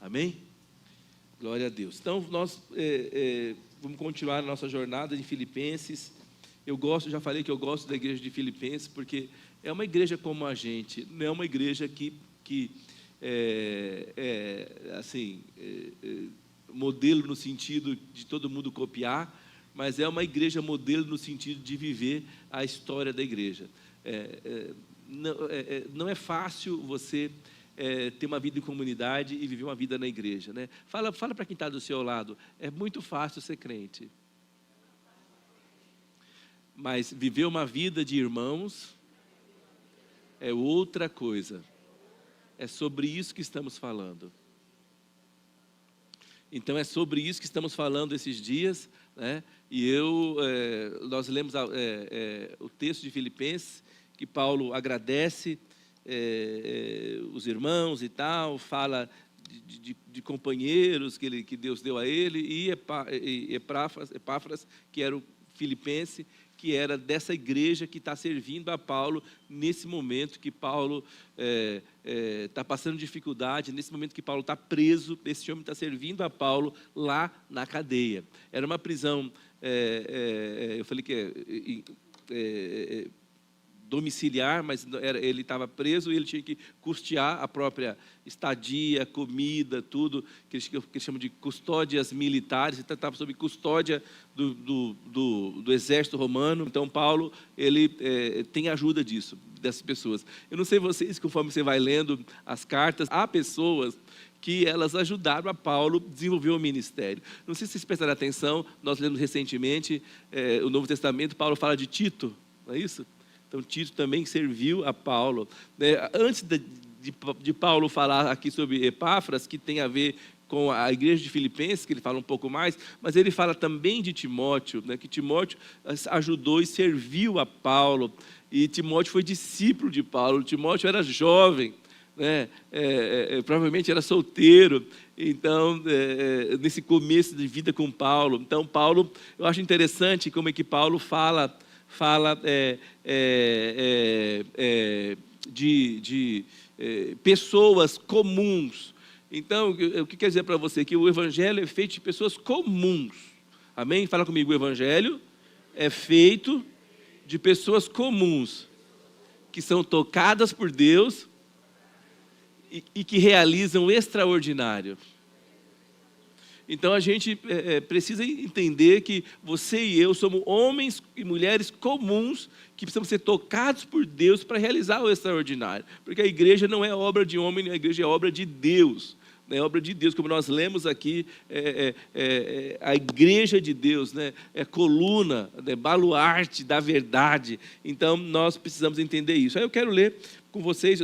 Amém? Glória a Deus. Então, nós vamos continuar a nossa jornada em Filipenses. Já falei que eu gosto da igreja de Filipenses, porque é uma igreja como a gente, não é uma igreja que modelo no sentido de todo mundo copiar, mas é uma igreja modelo no sentido de viver a história da igreja. Não é fácil você ter uma vida em comunidade e viver uma vida na igreja, né? Fala para quem está do seu lado, é muito fácil ser crente. Mas viver uma vida de irmãos é outra coisa. É sobre isso que estamos falando. Então, é sobre isso que estamos falando esses dias, né? E nós lemos o texto de Filipenses, que Paulo agradece os irmãos e tal, fala de companheiros que Deus deu a ele, e Epáfras, que era o filipense, que era dessa igreja que está servindo a Paulo nesse momento que Paulo está passando dificuldade, nesse momento que Paulo está preso, esse homem está servindo a Paulo lá na cadeia. Era uma prisão, eu falei que domiciliar, mas ele estava preso e ele tinha que custear a própria estadia, comida, tudo, que eles chamam de custódias militares. Então, estava sob custódia do exército romano. Então, Paulo, ele tem ajuda dessas pessoas. Eu não sei vocês, conforme você vai lendo as cartas, há pessoas que elas ajudaram a Paulo a desenvolver o ministério. Não sei se vocês prestaram atenção, nós lemos recentemente o Novo Testamento, Paulo fala de Tito, não é isso? Então, Tito também serviu a Paulo. Antes de Paulo falar aqui sobre Epáfras, que tem a ver com a igreja de Filipenses, que ele fala um pouco mais, mas ele fala também de Timóteo, né, que Timóteo ajudou e serviu a Paulo, e Timóteo foi discípulo de Paulo. Timóteo era jovem, né, provavelmente era solteiro, então, nesse começo de vida com Paulo. Então, Paulo, eu acho interessante como é que Paulo fala de pessoas comuns. Então, o que quer dizer para você? Que o evangelho é feito de pessoas comuns. Amém? Fala comigo, o evangelho é feito de pessoas comuns, que são tocadas por Deus e que realizam o extraordinário. Então, a gente precisa entender que você e eu somos homens e mulheres comuns que precisam ser tocados por Deus para realizar o extraordinário. Porque a igreja não é obra de homem, a igreja é obra de Deus. É obra de Deus, como nós lemos aqui, a igreja de Deus, né? É coluna, baluarte da verdade. Então, nós precisamos entender isso. Aí eu quero ler com vocês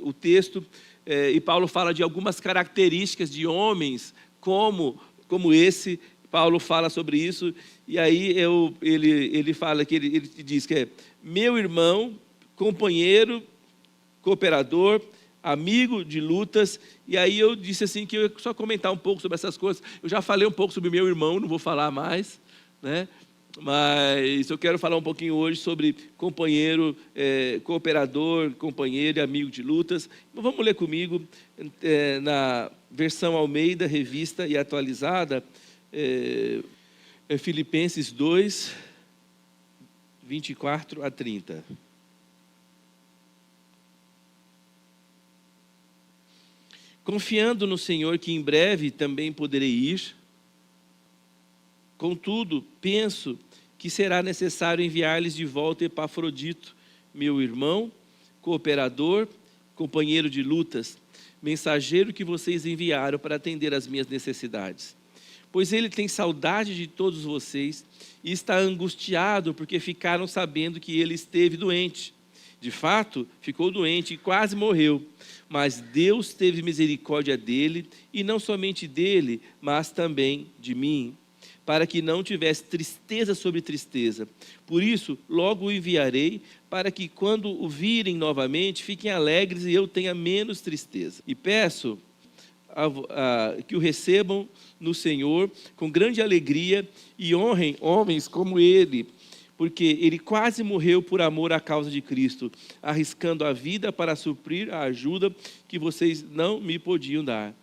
o texto, e Paulo fala de algumas características de homens como esse. Paulo fala sobre isso, e aí ele fala que ele diz que é meu irmão, companheiro, cooperador, amigo de lutas. E aí eu disse assim que eu ia só comentar um pouco sobre essas coisas. Eu já falei um pouco sobre meu irmão, não vou falar mais, né? Mas eu quero falar um pouquinho hoje sobre companheiro, cooperador, companheiro e amigo de lutas. Então, vamos ler comigo na versão Almeida, revista e atualizada, Filipenses 2, 24 a 30. Confiando no Senhor que em breve também poderei ir, contudo, penso que será necessário enviar-lhes de volta Epafrodito, meu irmão, cooperador, companheiro de lutas, mensageiro que vocês enviaram para atender às minhas necessidades. Pois ele tem saudade de todos vocês e está angustiado porque ficaram sabendo que ele esteve doente. De fato, ficou doente e quase morreu, mas Deus teve misericórdia dele, e não somente dele, mas também de mim, para que não tivesse tristeza sobre tristeza. Por isso, logo o enviarei, para que quando o virem novamente, fiquem alegres e eu tenha menos tristeza. E peço que o recebam no Senhor com grande alegria e honrem homens como ele, porque ele quase morreu por amor à causa de Cristo, arriscando a vida para suprir a ajuda que vocês não me podiam dar.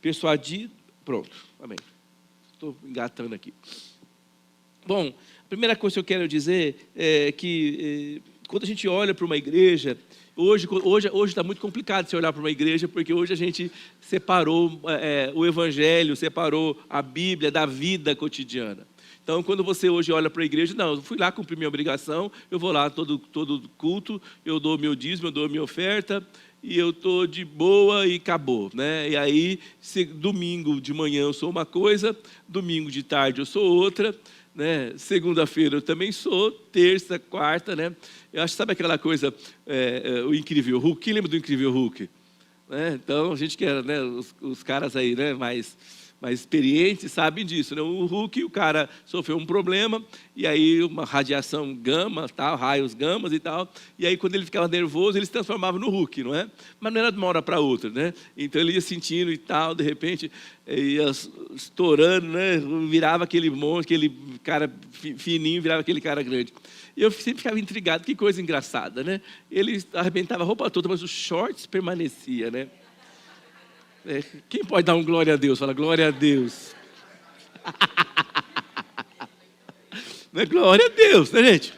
persuadido. Pronto, amém. Estou engatando aqui. Bom, a primeira coisa que eu quero dizer é que quando a gente olha para uma igreja, hoje está muito complicado você olhar para uma igreja, porque hoje a gente separou o Evangelho, separou a Bíblia da vida cotidiana. Então, quando você hoje olha para a igreja, não, eu fui lá cumprir minha obrigação, eu vou lá todo culto, eu dou meu dízimo, eu dou minha oferta, e eu estou de boa e acabou, né? E aí, domingo de manhã eu sou uma coisa, domingo de tarde eu sou outra, né? Segunda-feira eu também sou, terça, quarta, né? Eu acho, sabe aquela coisa, o Incrível Hulk? Quem lembra do Incrível Hulk? Né? Então, a gente que era, né, os caras aí, né, mais experientes sabem disso, né? O Hulk, o cara sofreu um problema, e aí uma radiação gama, tal, raios gamas e tal, e aí quando ele ficava nervoso, ele se transformava no Hulk, não é? Mas não era de uma hora para outra, né? Então ele ia sentindo e tal, de repente ia estourando, né? Virava aquele monstro, aquele cara fininho, virava aquele cara grande. E eu sempre ficava intrigado, que coisa engraçada, né? Ele arrebentava a roupa toda, mas os shorts permanecia, né? Quem pode dar um glória a Deus? Fala, glória a Deus. Não é glória a Deus, né, gente?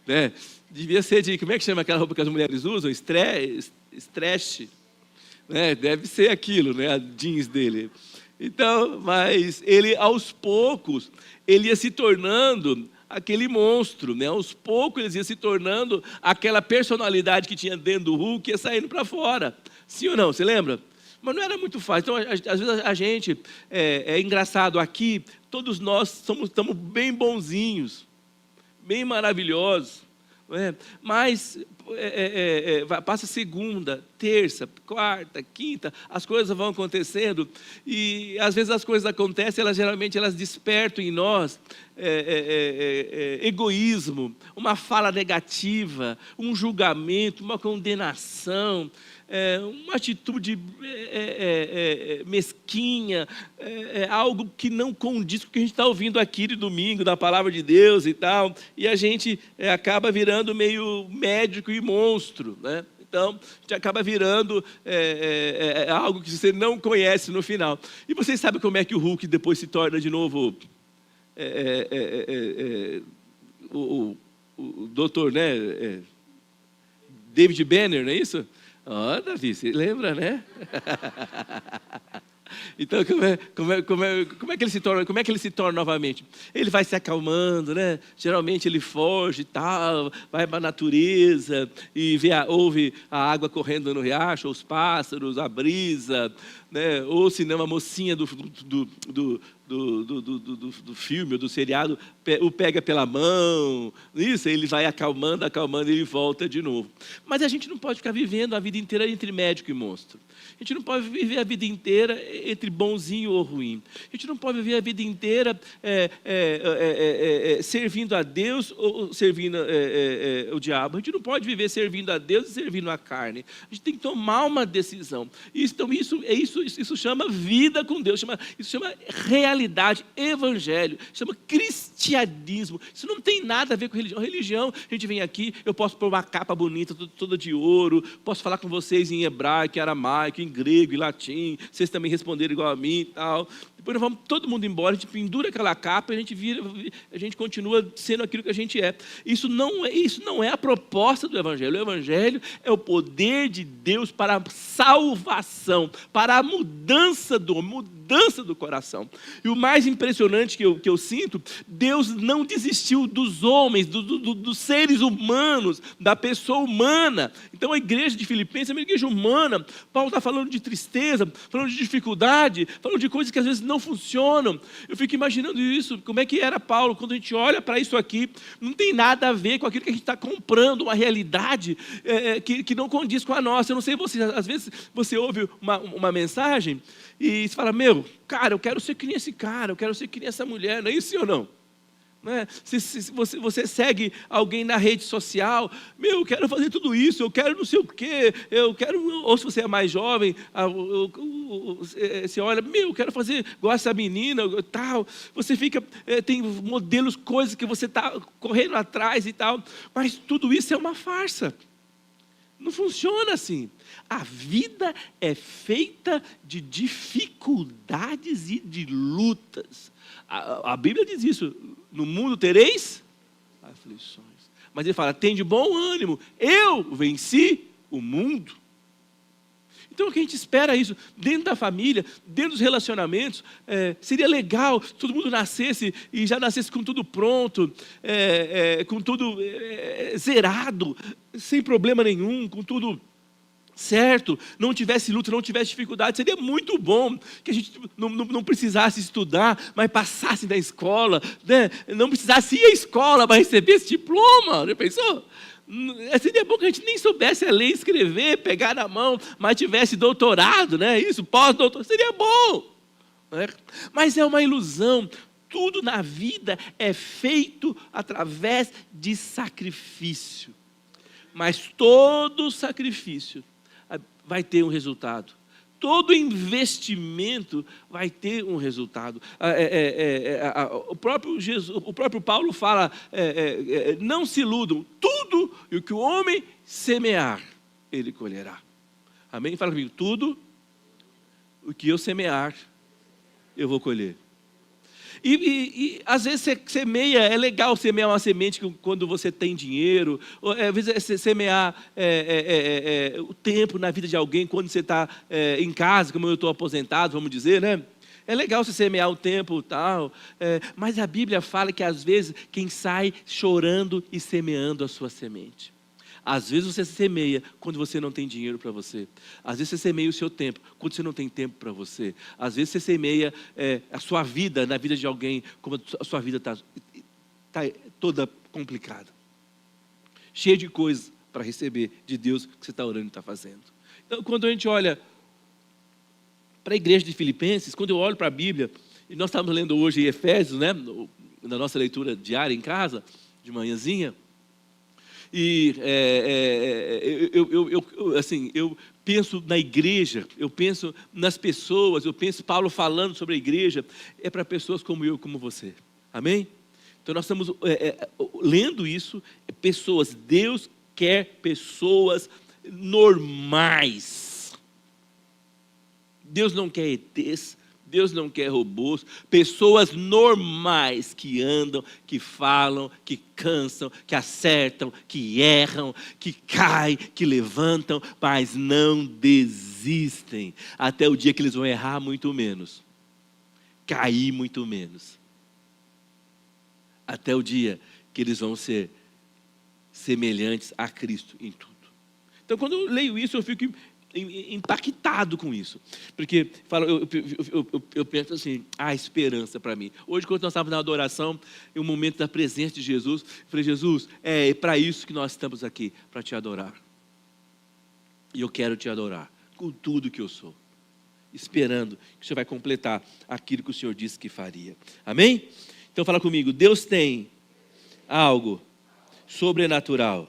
Né? Devia ser de, como é que chama aquela roupa que as mulheres usam? Stretch. Né? Deve ser aquilo, né? A jeans dele. Então, mas ele, aos poucos, ele ia se tornando aquele monstro, né? Aos poucos ele ia se tornando aquela personalidade que tinha dentro do Hulk, ia saindo para fora. Sim ou não? Você lembra? Mas não era muito fácil. Então, às vezes a gente, é engraçado, aqui, todos nós estamos bem bonzinhos, bem maravilhosos, não é? Mas passa segunda, terça, quarta, quinta, as coisas vão acontecendo, e às vezes as coisas acontecem, geralmente elas despertam em nós egoísmo, uma fala negativa, um julgamento, uma condenação, uma atitude mesquinha, algo que não condiz com o que a gente está ouvindo aqui de domingo, da palavra de Deus e tal, e a gente acaba virando meio médico e monstro, né? Então, a gente acaba virando algo que você não conhece no final. E vocês sabem como é que o Hulk depois se torna de novo o doutor, né? David Banner, não é isso? Ó, Davi, você lembra, né? Então, como é que ele se torna novamente? Ele vai se acalmando, né? Geralmente ele foge e tal, vai para a natureza e ouve a água correndo no riacho, os pássaros, a brisa, né? Ou se não, a mocinha do filme, do seriado, o pega pela mão, isso, ele vai acalmando, e ele volta de novo. Mas a gente não pode ficar vivendo a vida inteira entre médico e monstro. A gente não pode viver a vida inteira entre bonzinho ou ruim. A gente não pode viver a vida inteira servindo a Deus ou servindo o diabo. A gente não pode viver servindo a Deus e servindo a carne. A gente tem que tomar uma decisão. Então, isso chama vida com Deus, isso chama realidade, evangelho, chama cristianismo. Isso não tem nada a ver com religião. Religião, a gente vem aqui, eu posso pôr uma capa bonita, toda de ouro, posso falar com vocês em hebraico, em aramaico, em grego, em latim, vocês também responderam igual a mim e tal. Depois nós vamos todo mundo embora, a gente pendura aquela capa, a gente continua sendo aquilo que a gente é. Isso não é a proposta do Evangelho. O Evangelho é o poder de Deus para a salvação, para a mudança do coração. E o mais impressionante que eu sinto, Deus não desistiu dos homens, dos seres humanos, da pessoa humana. Então a igreja de Filipenses é uma igreja humana. Paulo está falando de tristeza, falando de dificuldade, falando de coisas que às vezes não funcionam. Eu fico imaginando isso, como é que era Paulo, quando a gente olha para isso aqui, não tem nada a ver com aquilo que a gente está comprando, uma realidade que não condiz com a nossa. Eu não sei, às vezes você ouve uma mensagem e você fala, cara, eu quero ser que nem esse cara, eu quero ser que nem essa mulher, não é isso ou não? Não é? Se você segue alguém na rede social, eu quero fazer tudo isso, eu quero não sei o quê, eu quero, ou se você é mais jovem, você olha, eu quero fazer igual essa menina, tal, você fica, tem modelos, coisas que você está correndo atrás e tal, mas tudo isso é uma farsa. Não funciona assim. A vida é feita de dificuldades e de lutas. A Bíblia diz isso. No mundo tereis aflições. Mas ele fala, tem de bom ânimo. Eu venci o mundo. Então o que a gente espera isso, dentro da família, dentro dos relacionamentos, seria legal se todo mundo nascesse e já nascesse com tudo pronto, com tudo zerado, sem problema nenhum, com tudo certo, não tivesse luta, não tivesse dificuldade. Seria muito bom que a gente não precisasse estudar, mas passasse da escola, né? Não precisasse ir à escola para receber esse diploma. Já pensou? Seria bom que a gente nem soubesse ler, escrever, pegar na mão, mas tivesse doutorado, né? Isso, pós-doutorado, seria bom. Né? Mas é uma ilusão. Tudo na vida é feito através de sacrifício. Mas todo sacrifício vai ter um resultado. Todo investimento vai ter um resultado. O próprio Paulo fala, não se iludam, tudo o que o homem semear, ele colherá. Amém? Fala comigo, tudo o que eu semear, eu vou colher. E às vezes você semeia, é legal semear uma semente quando você tem dinheiro, ou, às vezes você semear o tempo na vida de alguém quando você está em casa, como eu estou aposentado, vamos dizer, né? É legal você semear o tempo e tal, mas a Bíblia fala que às vezes quem sai chorando e semeando a sua semente. Às vezes você semeia quando você não tem dinheiro para você. Às vezes você semeia o seu tempo quando você não tem tempo para você. Às vezes você semeia a sua vida na vida de alguém, como a sua vida está toda complicada. Cheia de coisas para receber de Deus que você está orando e está fazendo. Então, quando a gente olha para a igreja de Filipenses, quando eu olho para a Bíblia, e nós estamos lendo hoje em Efésios, né, na nossa leitura diária em casa, de manhãzinha, e eu penso na igreja, eu penso nas pessoas, eu penso Paulo falando sobre a igreja, é para pessoas como eu, como você, amém? Então nós estamos lendo isso, pessoas, Deus quer pessoas normais, Deus não quer ETs, Deus não quer robôs, pessoas normais que andam, que falam, que cansam, que acertam, que erram, que caem, que levantam, mas não desistem. Até o dia que eles vão errar muito menos, cair muito menos. Até o dia que eles vão ser semelhantes a Cristo em tudo. Então quando eu leio isso eu fico impactado com isso, porque eu penso assim, há esperança para mim. Hoje quando nós estávamos na adoração, em um momento da presença de Jesus, eu falei, Jesus, é para isso que nós estamos aqui, para te adorar, e eu quero te adorar, com tudo que eu sou, esperando que o Senhor vai completar aquilo que o Senhor disse que faria, amém? Então fala comigo, Deus tem algo sobrenatural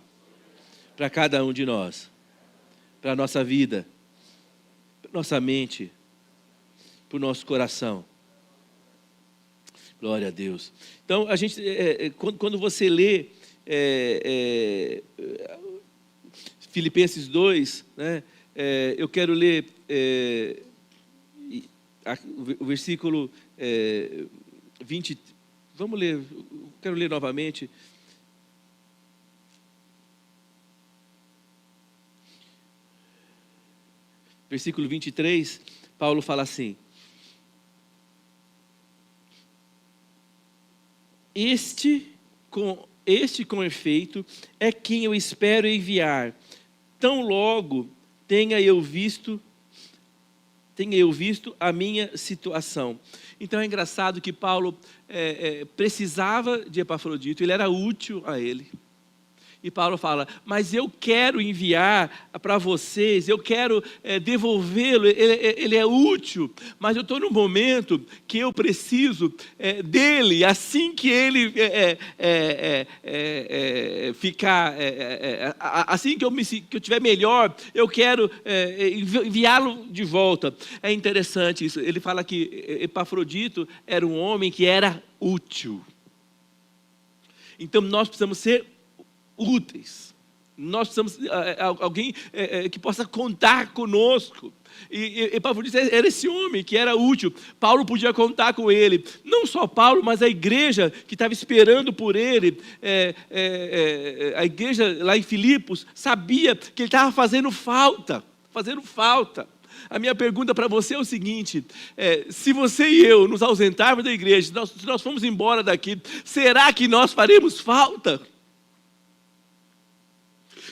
para cada um de nós, para a nossa vida, para a nossa mente, para o nosso coração. Glória a Deus. Então, a gente, quando você lê Filipenses 2, né, eu quero ler o versículo 20, vamos ler, quero ler novamente. Versículo 23, Paulo fala assim, este com efeito é quem eu espero enviar, tão logo tenha eu visto a minha situação. Então é engraçado que Paulo precisava de Epafrodito, ele era útil a ele. E Paulo fala, mas eu quero enviar para vocês, eu quero devolvê-lo, ele é útil, mas eu estou num momento que eu preciso dele, assim que ele ficar, assim que eu estiver melhor, eu quero enviá-lo de volta. É interessante isso, ele fala que Epafrodito era um homem que era útil. Então nós precisamos ser úteis Nós precisamos de alguém que possa contar conosco. E Paulo disse, era esse homem que era útil. Paulo podia contar com ele. Não só Paulo, mas a igreja que estava esperando por ele. A igreja lá em Filipos sabia que ele estava fazendo falta. A minha pergunta para você é o seguinte, se você e eu nos ausentarmos da igreja, se nós formos embora daqui, será que nós faremos falta?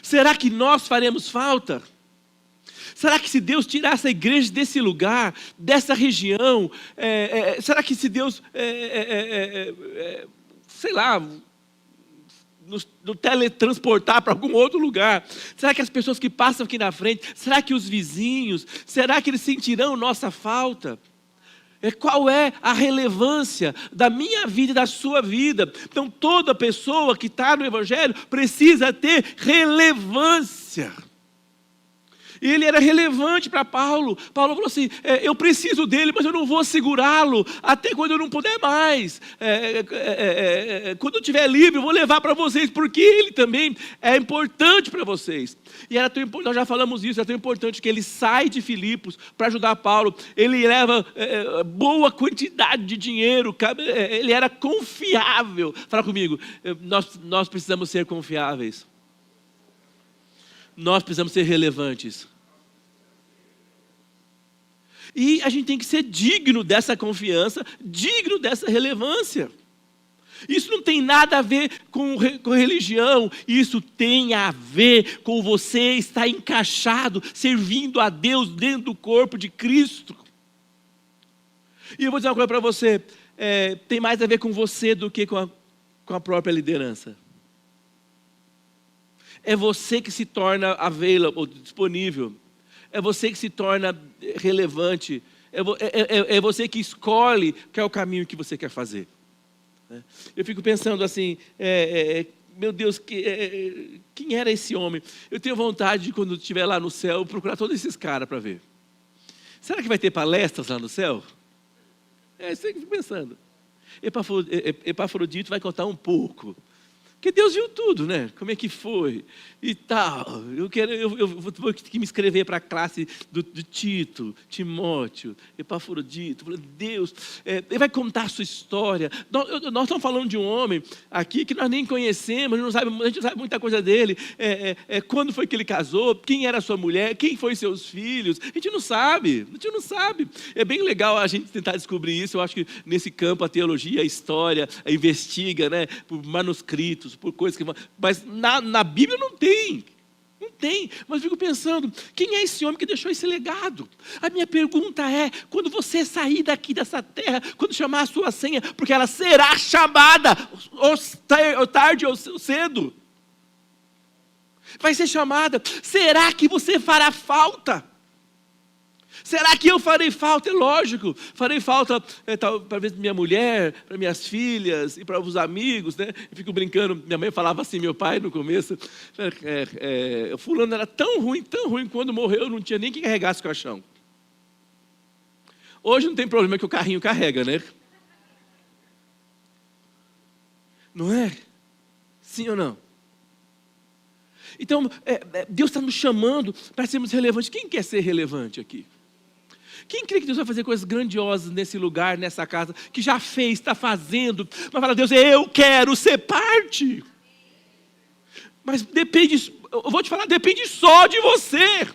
Será que nós faremos falta? Será que se Deus tirasse a igreja desse lugar, dessa região, será que se Deus, sei lá, nos teletransportar para algum outro lugar, será que as pessoas que passam aqui na frente, será que os vizinhos, será que eles sentirão nossa falta? Qual é a relevância da minha vida e da sua vida? Então toda pessoa que está no Evangelho precisa ter relevância. E ele era relevante para Paulo. Paulo falou assim, eu preciso dele, mas eu não vou segurá-lo até quando eu não puder mais. Quando eu estiver livre, eu vou levar para vocês, porque ele também é importante para vocês. E era tão importante, nós já falamos isso, é tão importante que ele sai de Filipos para ajudar Paulo. Ele leva boa quantidade de dinheiro, ele era confiável. Fala comigo, nós precisamos ser confiáveis. Nós precisamos ser relevantes. E a gente tem que ser digno dessa confiança, digno dessa relevância. Isso não tem nada a ver com religião, isso tem a ver com você estar encaixado, servindo a Deus dentro do corpo de Cristo. E eu vou dizer uma coisa para você, tem mais a ver com você do que com a própria liderança. É você que se torna available, disponível. É você que se torna relevante. É você que escolhe qual é o caminho que você quer fazer. Eu fico pensando assim, meu Deus, quem era esse homem? Eu tenho vontade de, quando estiver lá no céu, procurar todos esses caras para ver. Será que vai ter palestras lá no céu? Isso que eu fico pensando. Epafrodito vai contar um pouco. Porque Deus viu tudo, né? Como é que foi e tal. Eu vou ter que me inscrever para a classe do Tito, Timóteo, Epafrodito. Deus, ele vai contar a sua história. Nós estamos falando de um homem aqui que nós nem conhecemos, a gente não sabe muita coisa dele. Quando foi que ele casou, quem era a sua mulher, quem foi seus filhos. A gente não sabe. É bem legal a gente tentar descobrir isso. Eu acho que nesse campo a teologia, a história, investiga, né? Por manuscritos, por coisas que... Mas na Bíblia não tem, mas eu fico pensando, quem é esse homem que deixou esse legado? A minha pergunta é, quando você sair daqui dessa terra, quando chamar a sua senha, porque ela será chamada, ou tarde ou cedo, vai ser chamada, será que você fará falta? Será que eu farei falta? É lógico, farei falta para ver minha mulher, para minhas filhas e para os amigos, né? Eu fico brincando, minha mãe falava assim, meu pai no começo, fulano era tão ruim, quando morreu não tinha nem quem carregasse o caixão. Hoje não tem problema que o carrinho carrega, né? Não é? Sim ou não? Então, Deus está nos chamando para sermos relevantes. Quem quer ser relevante aqui? Quem crê que Deus vai fazer coisas grandiosas nesse lugar, nessa casa, que já fez, está fazendo, mas fala, Deus, eu quero ser parte. Mas depende, eu vou te falar, depende só de você.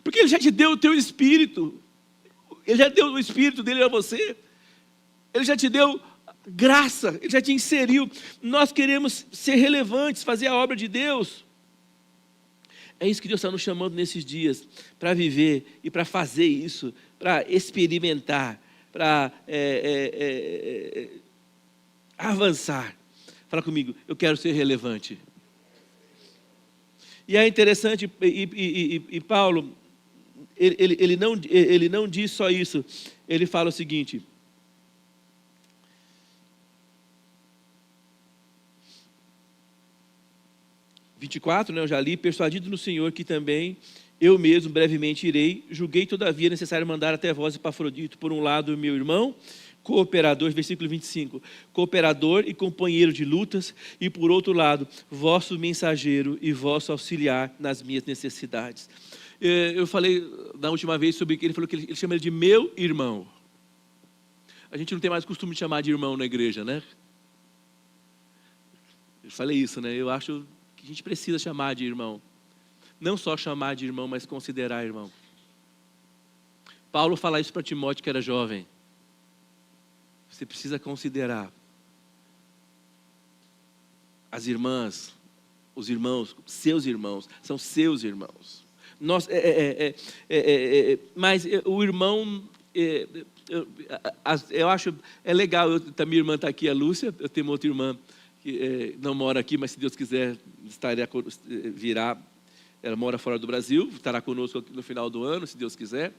Porque Ele já te deu o teu espírito. Ele já deu o espírito dele a você. Ele já te deu graça, Ele já te inseriu. Nós queremos ser relevantes, fazer a obra de Deus. É isso que Deus está nos chamando nesses dias, para viver e para fazer isso, para experimentar, para avançar. Fala comigo, eu quero ser relevante. E é interessante, e Paulo, ele não diz só isso, ele fala o seguinte... 24, né, eu já li, persuadido no Senhor que também eu mesmo brevemente irei, julguei todavia necessário mandar até vós Epafrodito, por um lado meu irmão, cooperador, versículo 25, cooperador e companheiro de lutas, e por outro lado, vosso mensageiro e vosso auxiliar nas minhas necessidades. Eu falei na última vez sobre que ele falou que ele chama ele de meu irmão. A gente não tem mais costume de chamar de irmão na igreja, né? Eu falei isso, né? Eu acho que a gente precisa chamar de irmão. Não só chamar de irmão, mas considerar irmão. Paulo fala isso para Timóteo, que era jovem. Você precisa considerar as irmãs, os irmãos, seus irmãos, são seus irmãos. Nós, mas o irmão, eu acho, é legal, minha irmã está aqui, a Lúcia, eu tenho uma outra irmã que não mora aqui, mas se Deus quiser, virá, ela mora fora do Brasil, estará conosco no final do ano, se Deus quiser.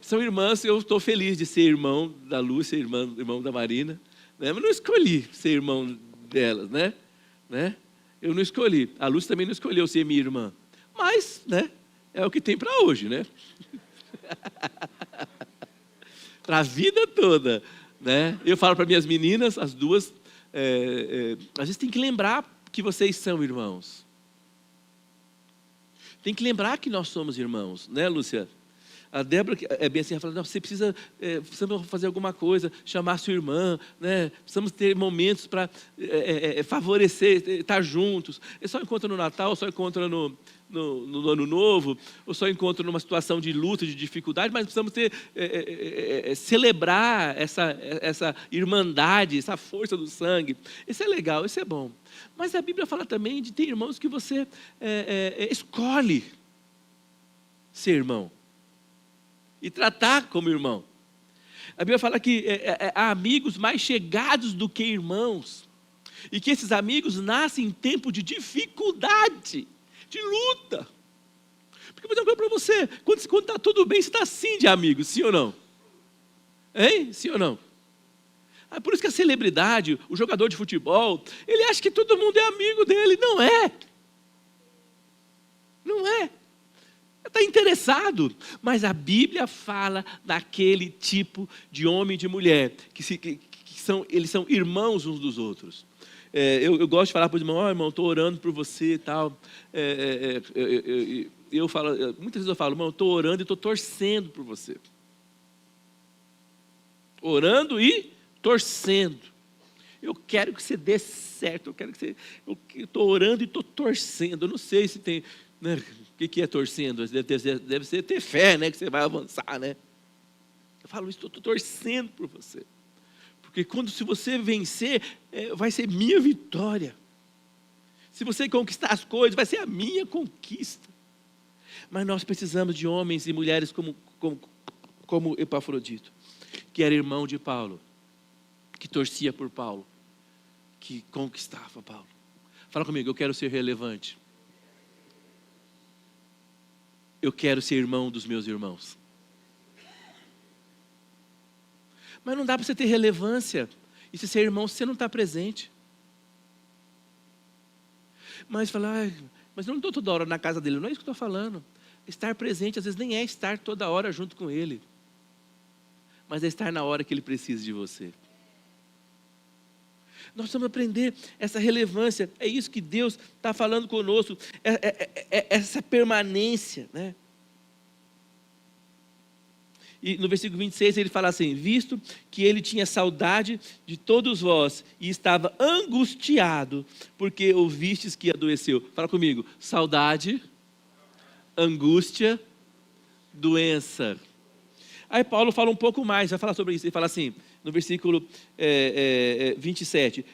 São irmãs, eu estou feliz de ser irmão da Lúcia, irmão da Marina, né? Mas não escolhi ser irmão delas, né? Eu não escolhi, a Lúcia também não escolheu ser minha irmã, mas, né, é o que tem para hoje, né? Para a vida toda, né? Eu falo para minhas meninas, as duas, às vezes tem que lembrar que vocês são irmãos. Tem que lembrar que nós somos irmãos, né, Lúcia? A Débora é bem assim, ela fala, não, você precisa fazer alguma coisa, chamar sua irmã, né? Precisamos ter momentos para favorecer, estar juntos. É só encontro no Natal, só encontro no Ano Novo, ou só encontro numa situação de luta, de dificuldade, mas precisamos celebrar essa irmandade, essa força do sangue. Isso é legal, isso é bom. Mas a Bíblia fala também de ter irmãos que você escolhe ser irmão e tratar como irmão. A Bíblia fala que há amigos mais chegados do que irmãos, e que esses amigos nascem em tempo de dificuldade, de luta. Porque eu vou dizer uma coisa para você, quando está tudo bem, você está assim de amigo, sim ou não? Hein? Sim ou não? Por isso que a celebridade, o jogador de futebol, ele acha que todo mundo é amigo dele. Não é. Não é. Está interessado, mas a Bíblia fala daquele tipo de homem e de mulher, eles são irmãos uns dos outros. Eu gosto de falar para o irmão, irmão, estou orando por você e tal. Muitas vezes eu falo, irmão, estou orando e estou torcendo por você. Orando e torcendo. Eu quero que você dê certo, eu estou orando e estou torcendo. Eu não sei se tem... Né? O que é torcendo? Deve ser ter fé, né? Que você vai avançar, né? Eu falo isso, estou torcendo por você. Porque se você vencer, vai ser minha vitória. Se você conquistar as coisas, vai ser a minha conquista. Mas nós precisamos de homens e mulheres como Epafrodito, que era irmão de Paulo, que torcia por Paulo, que conquistava Paulo. Fala comigo, eu quero ser relevante. Eu quero ser irmão dos meus irmãos. Mas não dá para você ter relevância e se ser irmão se você não está presente. Mas falar, mas eu não estou toda hora na casa dele, não é isso que eu estou falando. Estar presente às vezes nem é estar toda hora junto com ele, mas é estar na hora que ele precisa de você. Nós precisamos aprender essa relevância, é isso que Deus está falando conosco, essa permanência, né? E no versículo 26 ele fala assim, visto que ele tinha saudade de todos vós e estava angustiado, porque ouvistes que adoeceu. Fala comigo, saudade, angústia, doença. Aí Paulo fala um pouco mais, vai falar sobre isso, ele fala assim, no versículo 27,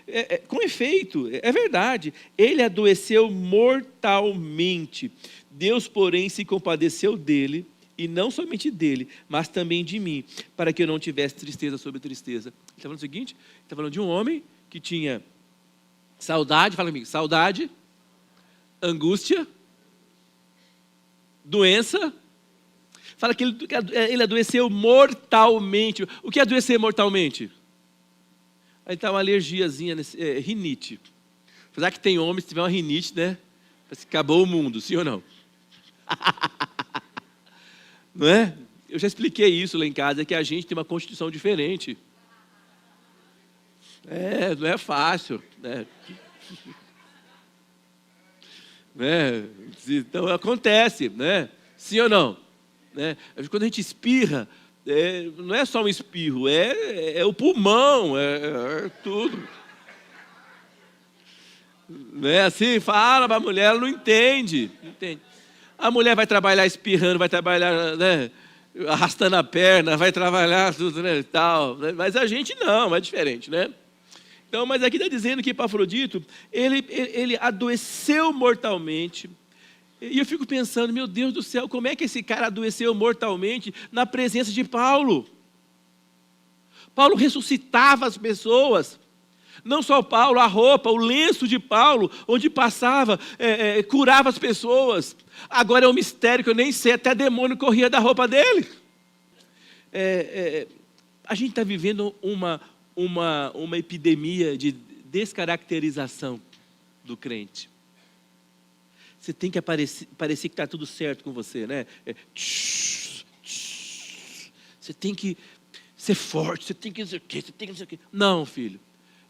com efeito, é verdade, ele adoeceu mortalmente, Deus porém se compadeceu dele, e não somente dele, mas também de mim, para que eu não tivesse tristeza sobre tristeza. Ele está falando o seguinte, ele está falando de um homem que tinha saudade, fala comigo, saudade, angústia, doença. Fala que ele adoeceu mortalmente. O que é adoecer mortalmente? Aí está uma alergiazinha, rinite. Apesar que tem homens, se tiver uma rinite, né? Acabou o mundo, sim ou não? Não é? Eu já expliquei isso lá em casa, que a gente tem uma constituição diferente. Não é fácil, né? Então acontece, né? Sim ou não? Né? Quando a gente espirra, não é só um espirro, é o pulmão, é tudo. Não é assim? Fala para a mulher, ela não entende. A mulher vai trabalhar espirrando, vai trabalhar, né, arrastando a perna, vai trabalhar tudo, né, tal. Né? Mas a gente não, é diferente, né? Então, mas aqui está dizendo que Epafrodito, ele adoeceu mortalmente. E eu fico pensando, meu Deus do céu, como é que esse cara adoeceu mortalmente na presença de Paulo? Paulo ressuscitava as pessoas. Não só Paulo, a roupa, o lenço de Paulo, onde passava, curava as pessoas. Agora é um mistério que eu nem sei, até demônio corria da roupa dele. A gente está vivendo uma epidemia de descaracterização do crente. Você tem que parecer que está tudo certo com você, né? Você tem que ser forte, você tem que dizer o quê, você tem que dizer o quê. Não, filho.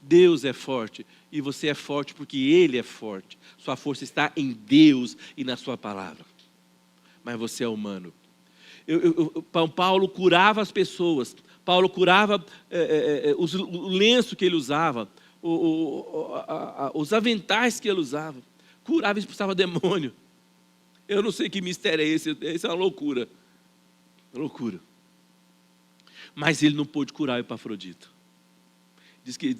Deus é forte e você é forte porque Ele é forte. Sua força está em Deus e na sua palavra. Mas você é humano. Paulo curava as pessoas. Paulo curava o lenço que ele usava, os aventais que ele usava. Curava e expulsava demônio. Eu não sei que mistério é esse. Isso é uma loucura. Loucura. Mas ele não pôde curar o Epafrodito. Diz que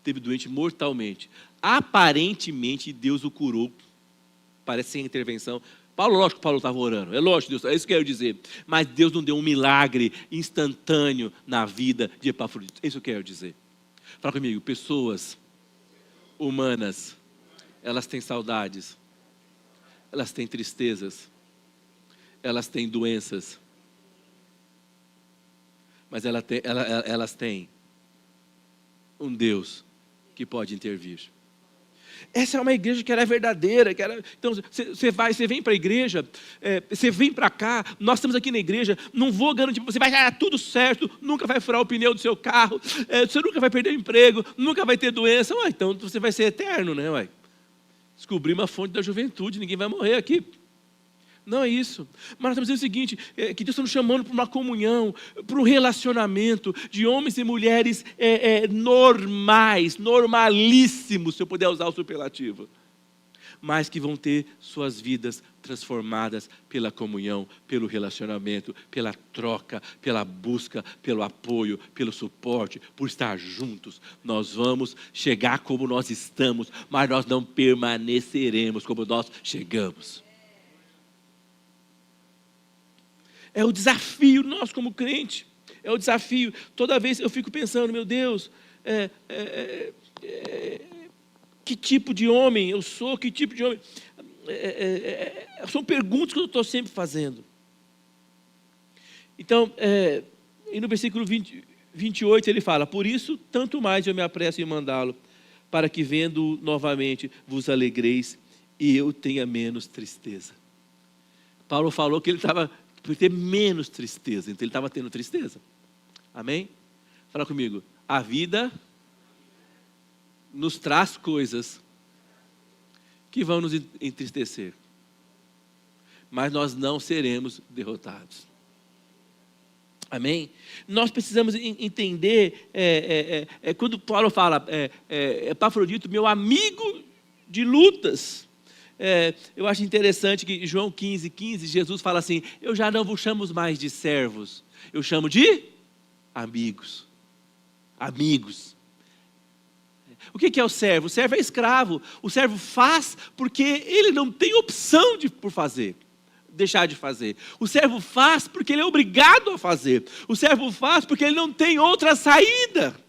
teve doente mortalmente. Aparentemente, Deus o curou. Parece sem intervenção. Lógico que Paulo estava orando. É lógico, Deus, é isso que eu quero dizer. Mas Deus não deu um milagre instantâneo na vida de Epafrodito. É isso que eu quero dizer. Fala comigo. Pessoas humanas, elas têm saudades. Elas têm tristezas. Elas têm doenças. Mas elas têm um Deus que pode intervir. Essa é uma igreja que era verdadeira. Então, você vem para a igreja, você vem para cá, nós estamos aqui na igreja, não vou garantir, você vai dar tudo certo, nunca vai furar o pneu do seu carro, você nunca vai perder o emprego, nunca vai ter doença. Então você vai ser eterno, né? Descobrir uma fonte da juventude, ninguém vai morrer aqui. Não é isso. Mas nós estamos dizendo o seguinte, que Deus está nos chamando para uma comunhão, para um relacionamento de homens e mulheres normais, normalíssimos, se eu puder usar o superlativo, mas que vão ter suas vidas transformadas pela comunhão, pelo relacionamento, pela troca, pela busca, pelo apoio, pelo suporte, por estar juntos. Nós vamos chegar como nós estamos, mas nós não permaneceremos como nós chegamos. É o desafio nosso como crente. É o desafio. Toda vez eu fico pensando, meu Deus, que tipo de homem eu sou? Que tipo de homem? São perguntas que eu estou sempre fazendo. Então, e no versículo 28 ele fala, por isso, tanto mais eu me apresso em mandá-lo, para que vendo novamente vos alegreis e eu tenha menos tristeza. Paulo falou que ele estava por ter menos tristeza, então ele estava tendo tristeza. Amém? Fala comigo. A vida nos traz coisas que vão nos entristecer, mas nós não seremos derrotados. Amém? Nós precisamos entender, quando Paulo fala, Epafrodito, meu amigo de lutas. Eu acho interessante que em João 15, Jesus fala assim, eu já não vos chamo mais de servos, eu chamo de amigos. Amigos. O que é o servo? O servo é escravo. O servo faz porque ele não tem opção por fazer, deixar de fazer. O servo faz porque ele é obrigado a fazer. O servo faz porque ele não tem outra saída.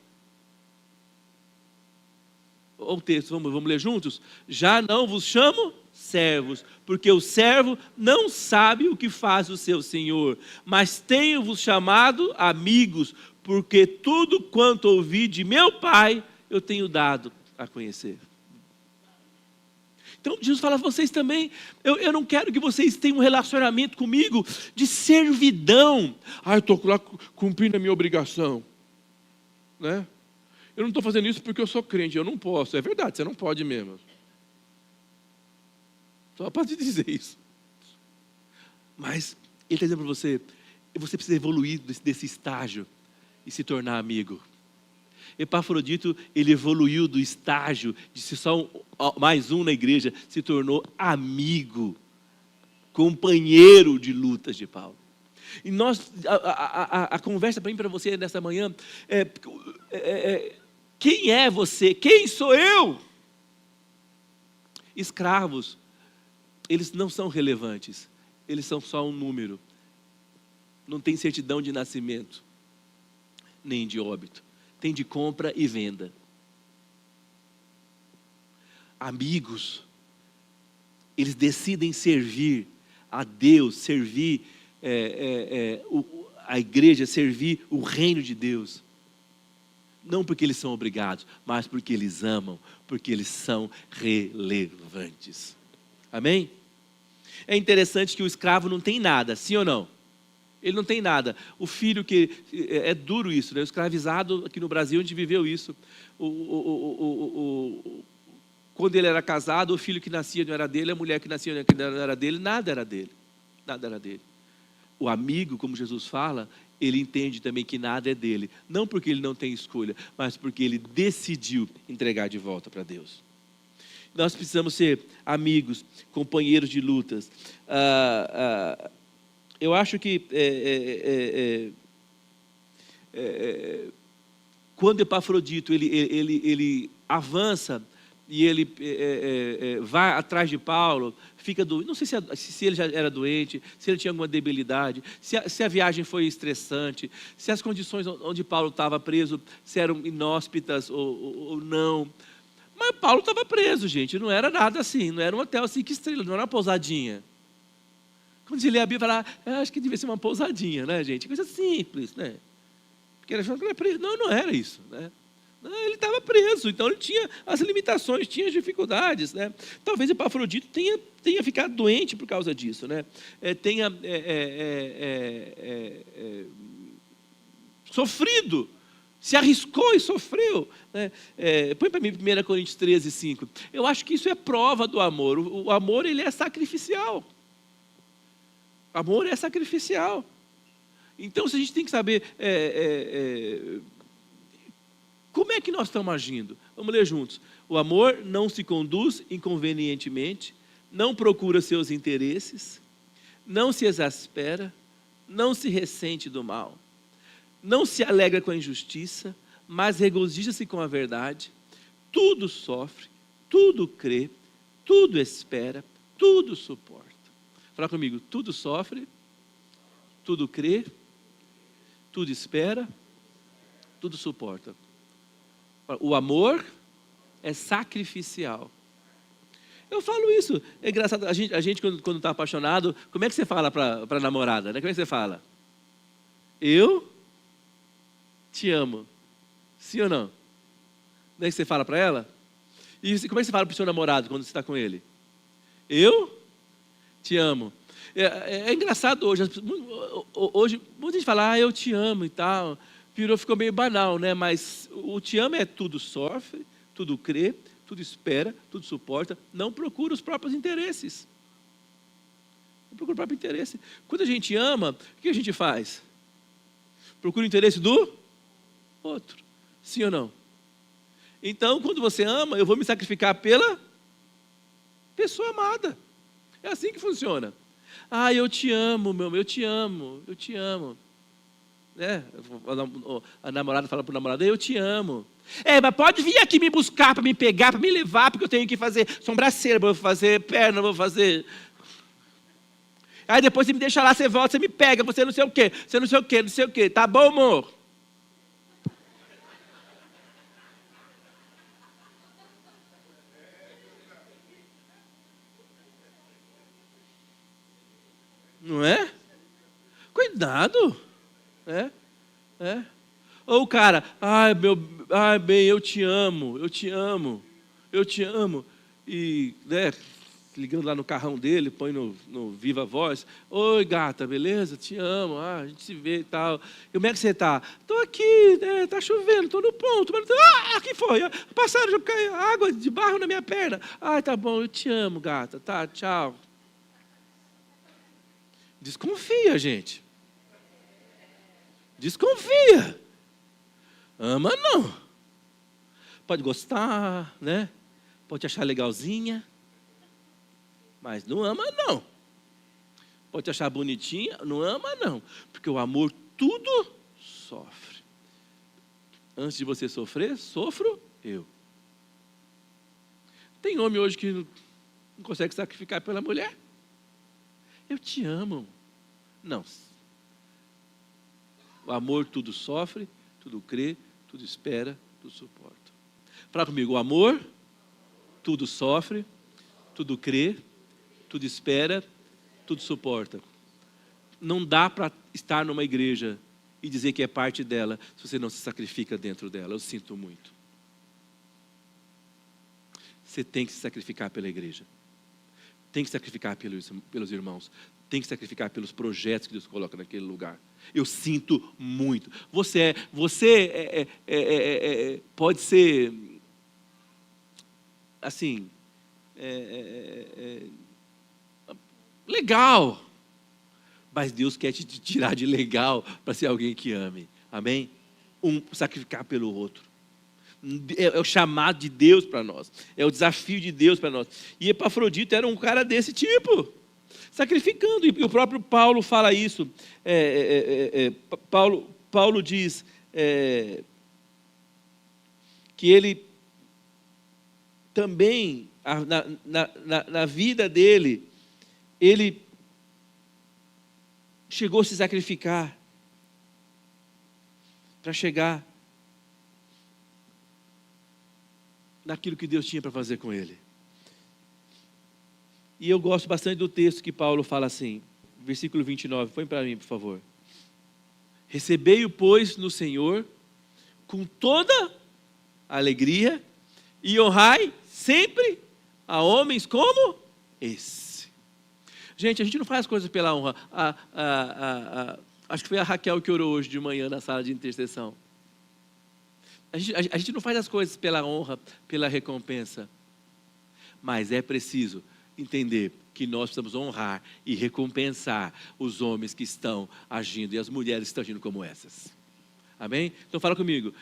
O texto, vamos ler juntos? Já não vos chamo servos, porque o servo não sabe o que faz o seu senhor, mas tenho-vos chamado amigos, porque tudo quanto ouvi de meu Pai, eu tenho dado a conhecer. Então Jesus fala a vocês também, eu não quero que vocês tenham um relacionamento comigo de servidão. Eu estou lá cumprindo a minha obrigação, né? eu não estou fazendo isso porque eu sou crente, eu não posso. É verdade, você não pode mesmo. Só para te dizer isso. Mas ele está dizendo para você, você precisa evoluir desse estágio e se tornar amigo. Epafrodito, ele evoluiu do estágio de ser só mais um na igreja, se tornou amigo, companheiro de lutas de Paulo. E a conversa para mim, para você nessa manhã, quem é você? Quem sou eu? Escravos, eles não são relevantes, eles são só um número. Não tem certidão de nascimento, nem de óbito. Tem de compra e venda. Amigos, eles decidem servir a Deus, servir a igreja, servir o reino de Deus. Não porque eles são obrigados, mas porque eles amam, porque eles são relevantes. Amém? É interessante que o escravo não tem nada, sim ou não? Ele não tem nada. O filho que... É duro isso, né? O escravizado aqui no Brasil, a gente viveu isso. Quando ele era casado, o filho que nascia não era dele, a mulher que nascia não era dele, nada era dele. Nada era dele. O amigo, como Jesus fala, ele entende também que nada é dele. Não porque ele não tem escolha, mas porque ele decidiu entregar de volta para Deus. Nós precisamos ser amigos, companheiros de lutas. Eu acho que quando Epafrodito ele avança e ele vai atrás de Paulo, fica doente. Não sei se ele já era doente, se ele tinha alguma debilidade, se a viagem foi estressante, se as condições onde Paulo estava preso se eram inóspitas ou não. Mas Paulo estava preso, gente, não era nada assim, não era um hotel 5 estrelas, não era uma pousadinha. Quando você lê a Bíblia, fala, acho que devia ser uma pousadinha, né, gente? Coisa simples, né? Porque ele achava que ele era preso. Não, não era isso, né? Não, ele estava preso, então ele tinha as limitações, tinha as dificuldades, né? Talvez Epafrodito tenha ficado doente por causa disso, né? Tenha sofrido, se arriscou e sofreu, né? Põe para mim 1 Coríntios 13, 5. Eu acho que isso é prova do amor. O amor, ele é sacrificial. Amor é sacrificial. Então, se a gente tem que saber como é que nós estamos agindo. Vamos ler juntos. O amor não se conduz inconvenientemente, não procura seus interesses, não se exaspera, não se ressente do mal, não se alegra com a injustiça, mas regozija-se com a verdade, tudo sofre, tudo crê, tudo espera, tudo suporta. Fala comigo, tudo sofre, tudo crê, tudo espera, tudo suporta. O amor é sacrificial. Eu falo isso, é engraçado, a gente quando está apaixonado, como é que você fala para a namorada, né? Como é que você fala? Eu te amo. Sim ou não? Não é que você fala para ela? E como é que você fala para o seu namorado quando você está com ele? Eu te amo. É engraçado hoje muita gente fala, eu te amo e tal, ficou meio banal, né? Mas o te amo é tudo sofre, tudo crê, tudo espera, tudo suporta, não procura os próprios interesses. Não procura o próprio interesse. Quando a gente ama, o que a gente faz? Procura o interesse do outro, sim ou não? Então, quando você ama, eu vou me sacrificar pela pessoa amada. É assim que funciona. Eu te amo, eu te amo, eu te amo. Né? A namorada fala para o namorado, eu te amo. Mas pode vir aqui me buscar, para me pegar, para me levar, porque eu tenho que fazer sobrancelha, vou fazer perna, vou fazer... Aí depois você me deixa lá, você volta, você me pega, você não sei o quê, você não sei o quê, não sei o quê. Tá bom, amor? Não é? Cuidado. Ou o cara, bem, eu te amo, eu te amo, eu te amo. E, né, ligando lá no carrão dele, põe no Viva Voz. Oi, gata, beleza? Te amo, a gente se vê e tal. E como é que você está? Estou aqui, né, tá chovendo, estou no ponto. Mas... o que foi? Passaram, já caiu água de barro na minha perna. Tá bom, eu te amo, gata. Tá, tchau. Desconfia, gente. Desconfia. Ama não. Pode gostar, né? Pode achar legalzinha. Mas não ama não. Pode te achar bonitinha, não ama não. Porque o amor tudo sofre. Antes de você sofrer, sofro eu. Tem homem hoje que não consegue sacrificar pela mulher. Eu te amo. Não. O amor tudo sofre, tudo crê, tudo espera, tudo suporta. Fala comigo, o amor tudo sofre, tudo crê, tudo espera, tudo suporta. Não dá para estar numa igreja e dizer que é parte dela se você não se sacrifica dentro dela. Eu sinto muito. Você tem que se sacrificar pela igreja. Tem que sacrificar pelos irmãos. Tem que sacrificar pelos projetos que Deus coloca naquele lugar. Eu sinto muito. Você pode ser, assim, legal, mas Deus quer te tirar de legal para ser alguém que ame. Amém? Sacrificar pelo outro. É o chamado de Deus para nós. É o desafio de Deus para nós. E Epafrodito era um cara desse tipo. Sacrificando. E o próprio Paulo fala isso. Paulo diz que ele também, na vida dele, ele chegou a se sacrificar para chegar naquilo que Deus tinha para fazer com ele. E eu gosto bastante do texto que Paulo fala assim, versículo 29, põe para mim, por favor. Recebei-o, pois, no Senhor, com toda alegria, e honrai sempre a homens como esse. Gente, a gente não faz coisas pela honra. Acho que foi a Raquel que orou hoje de manhã na sala de intercessão. A gente não faz as coisas pela honra, pela recompensa. Mas é preciso entender que nós precisamos honrar e recompensar os homens que estão agindo e as mulheres que estão agindo como essas. Amém? Então fala comigo.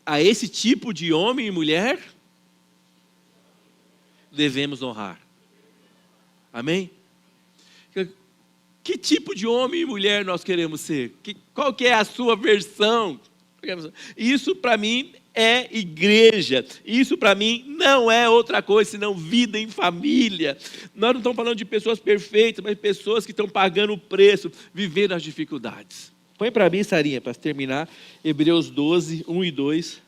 A esse tipo de homem e mulher devemos honrar. Amém? Que tipo de homem e mulher nós queremos ser? Qual que é a sua versão? Isso para mim é igreja. Isso para mim não é outra coisa senão vida em família. Nós não estamos falando de pessoas perfeitas, mas pessoas que estão pagando o preço, vivendo as dificuldades. Põe para mim, Sarinha, para terminar, Hebreus 12, 1 e 2.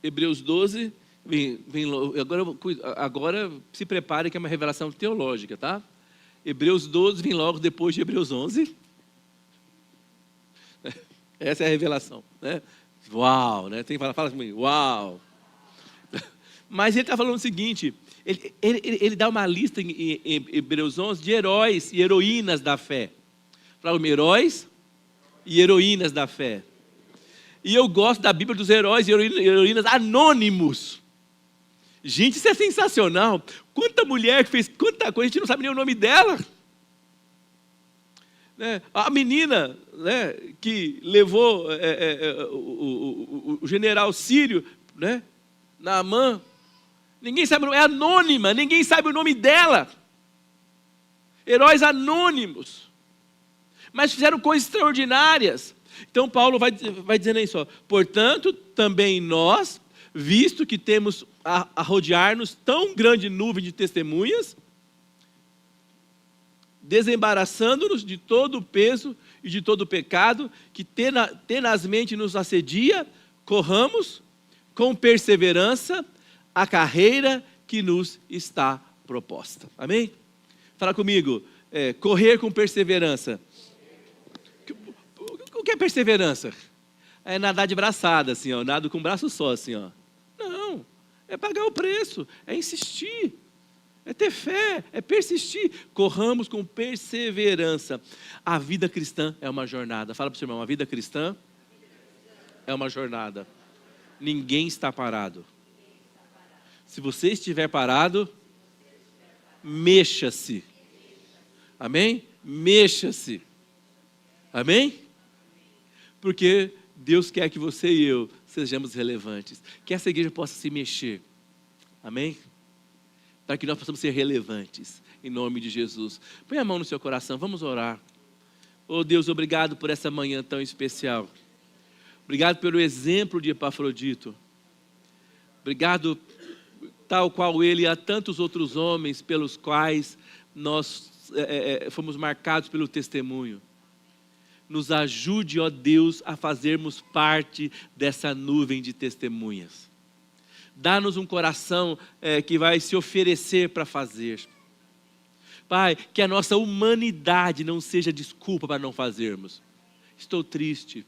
Hebreus 12, agora se prepare que é uma revelação teológica, tá? Hebreus 12 vem logo depois de Hebreus 11. Essa é a revelação, né? Uau, né? Tem que falar comigo, uau. Mas ele está falando o seguinte, ele dá uma lista em Hebreus 11 de heróis e heroínas da fé. Fala heróis e heroínas da fé. E eu gosto da Bíblia dos heróis e heroínas anônimos. Gente, isso é sensacional. Quanta mulher que fez quanta coisa, a gente não sabe nem o nome dela. Né? A menina, né, que levou o general sírio, né, Naamã, ninguém sabe, é anônima, ninguém sabe o nome dela. Heróis anônimos. Mas fizeram coisas extraordinárias. Então Paulo vai dizendo aí só, portanto, também nós, visto que temos a rodear-nos tão grande nuvem de testemunhas, desembaraçando-nos de todo o peso e de todo o pecado, que tenazmente nos assedia, corramos com perseverança a carreira que nos está proposta. Amém? Fala comigo, correr com perseverança que é perseverança? É nadar de braçada, assim, ó, nado com um braço só, assim, ó. Não, é pagar o preço, é insistir, é ter fé, é persistir. Corramos com perseverança. A vida cristã é uma jornada. Fala para o seu irmão, a vida cristã é uma jornada. Ninguém está parado. Se você estiver parado, mexa-se. Amém? Mexa-se. Amém? Porque Deus quer que você e eu sejamos relevantes. Que essa igreja possa se mexer. Amém? Para que nós possamos ser relevantes. Em nome de Jesus. Põe a mão no seu coração, vamos orar. Oh Deus, obrigado por essa manhã tão especial. Obrigado pelo exemplo de Epafrodito. Obrigado, tal qual ele e a tantos outros homens pelos quais nós fomos marcados pelo testemunho. Nos ajude, ó Deus, a fazermos parte dessa nuvem de testemunhas. Dá-nos um coração que vai se oferecer para fazer. Pai, que a nossa humanidade não seja desculpa para não fazermos. Estou triste,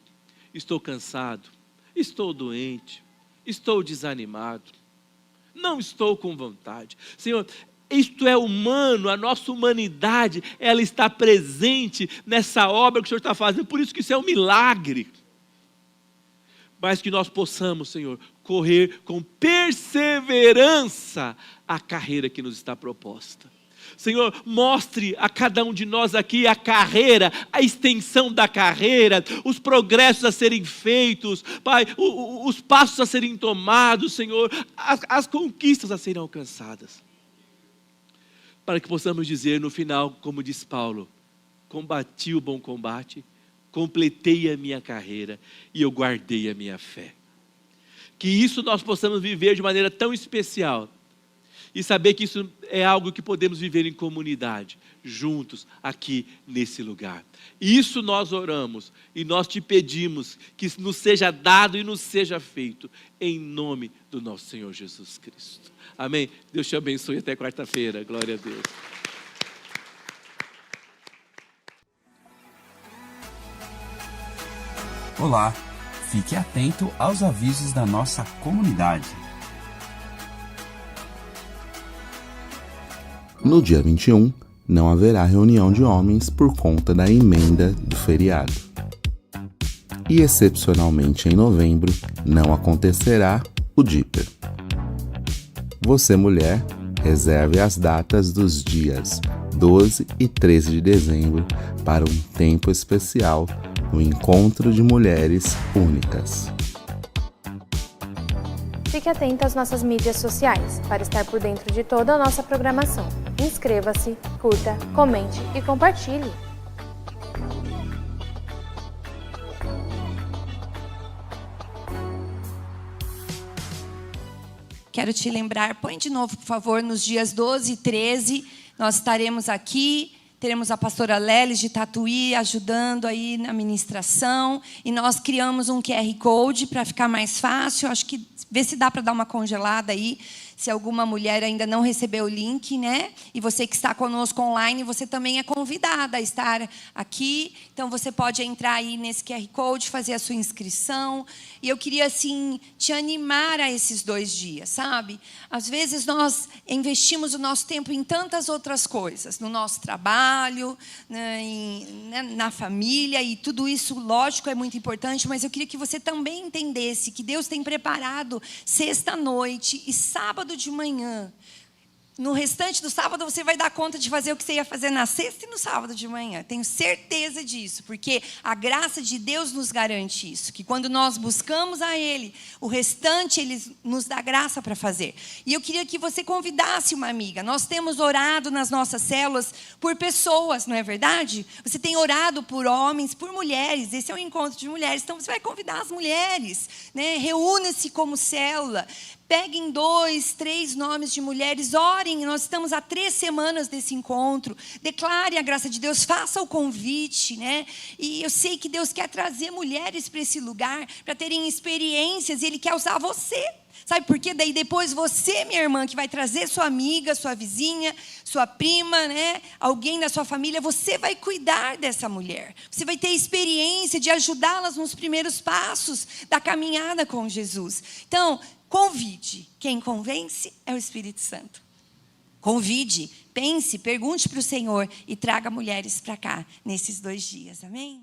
estou cansado, estou doente, estou desanimado, não estou com vontade. Senhor, isto é humano, a nossa humanidade, ela está presente nessa obra que o Senhor está fazendo, por isso que isso é um milagre. Mas que nós possamos, Senhor, correr com perseverança a carreira que nos está proposta. Senhor, mostre a cada um de nós aqui a carreira, a extensão da carreira, os progressos a serem feitos, Pai, os passos a serem tomados, Senhor, as conquistas a serem alcançadas. Para que possamos dizer no final, como diz Paulo, combati o bom combate, completei a minha carreira e eu guardei a minha fé. Que isso nós possamos viver de maneira tão especial e saber que isso é algo que podemos viver em comunidade, juntos, aqui nesse lugar. Isso nós oramos e nós te pedimos que nos seja dado e nos seja feito, em nome do nosso Senhor Jesus Cristo. Amém? Deus te abençoe até quarta-feira. Glória a Deus. Olá, fique atento aos avisos da nossa comunidade. No dia 21, não haverá reunião de homens por conta da emenda do feriado. E excepcionalmente em novembro, não acontecerá o Díper. Você, mulher, reserve as datas dos dias 12 e 13 de dezembro para um tempo especial no Encontro de Mulheres Únicas. Fique atento às nossas mídias sociais para estar por dentro de toda a nossa programação. Inscreva-se, curta, comente e compartilhe. Quero te lembrar, põe de novo, por favor, nos dias 12 e 13, nós estaremos aqui, teremos a pastora Lelis de Tatuí ajudando aí na ministração, e nós criamos um QR Code para ficar mais fácil, acho que vê se dá para dar uma congelada aí, se alguma mulher ainda não recebeu o link, né? E você que está conosco online, você também é convidada a estar aqui. Então, você pode entrar aí nesse QR Code, fazer a sua inscrição. E eu queria, assim, te animar a esses 2 dias, sabe? Às vezes, nós investimos o nosso tempo em tantas outras coisas. No nosso trabalho, na família. E tudo isso, lógico, é muito importante. Mas eu queria que você também entendesse que Deus tem preparado sexta-noite e sábado de manhã. No restante do sábado você vai dar conta de fazer o que você ia fazer na sexta e no sábado de manhã. Tenho certeza disso, porque a graça de Deus nos garante isso, que quando nós buscamos a Ele, o restante Ele nos dá graça para fazer. E eu queria que você convidasse uma amiga. Nós temos orado nas nossas células por pessoas, não é verdade? Você tem orado por homens, por mulheres. Esse é um encontro de mulheres. Então você vai convidar as mulheres, né? Reúna-se como célula. Peguem 2, 3 nomes de mulheres, orem. Nós estamos há 3 semanas desse encontro. Declare a graça de Deus, faça o convite, né? E eu sei que Deus quer trazer mulheres para esse lugar, para terem experiências, e Ele quer usar você. Sabe por quê? Daí depois você, minha irmã, que vai trazer sua amiga, sua vizinha, sua prima, né? Alguém da sua família, você vai cuidar dessa mulher. Você vai ter experiência de ajudá-las nos primeiros passos da caminhada com Jesus. Então, convide. Quem convence é o Espírito Santo. Convide, pense, pergunte para o Senhor e traga mulheres para cá nesses 2 dias. Amém?